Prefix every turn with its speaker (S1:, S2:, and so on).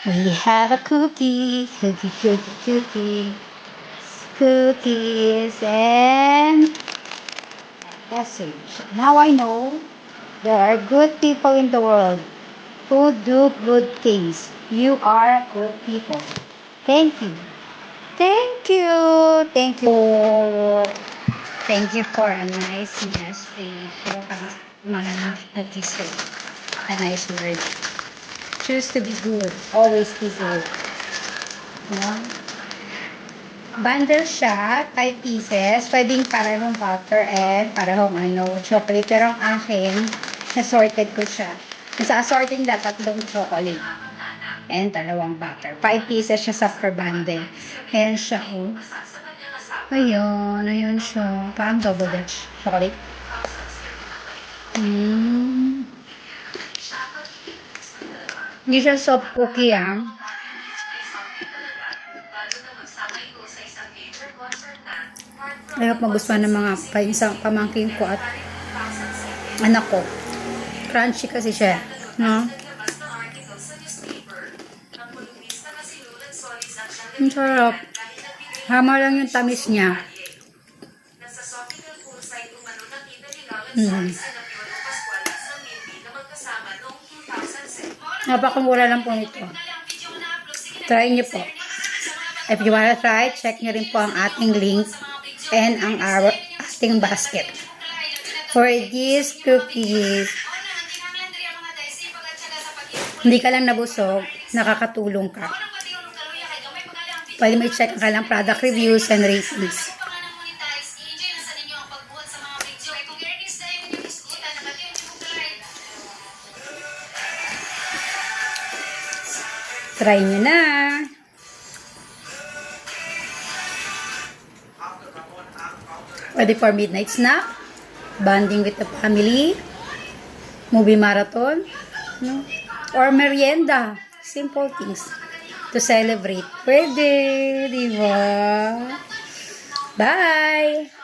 S1: We have a cookies, and message. Now I know there are good people in the world who do good things. You are good people. Thank you. Thank you. Thank you. Thank you for a nice message. A nice word. Choose to be good. Always be good. No? Bundle siya, 5 pieces. Pwedeng parehong butter and parehong chocolate. Pero ang akin, assorted ko siya. Sa assorting na 3 chocolate and 2 butter. 5 pieces siya sa per bundle. Ayan siya, oh. Ayun siya. Parang double dutch chocolate. Hindi siya soft cookie, Ayaw magustuhan ng mga isang pamangkin ko at anak ko. Crunchy kasi siya, no? Ang sarap. Hama lang yung tamis niya. Napakamura lang po nito. Try niyo po. If you wanna try, check niyo rin po ang ating link and ang ating basket. For these cookies, hindi ka lang nabusog, nakakatulong ka. Pwede mo i-check ang kanilang product reviews and ratings. Try nyo na! Pwede for midnight snack, bonding with the family, movie marathon, no? Or merienda. Simple things to celebrate. Pwede, di ba? Bye!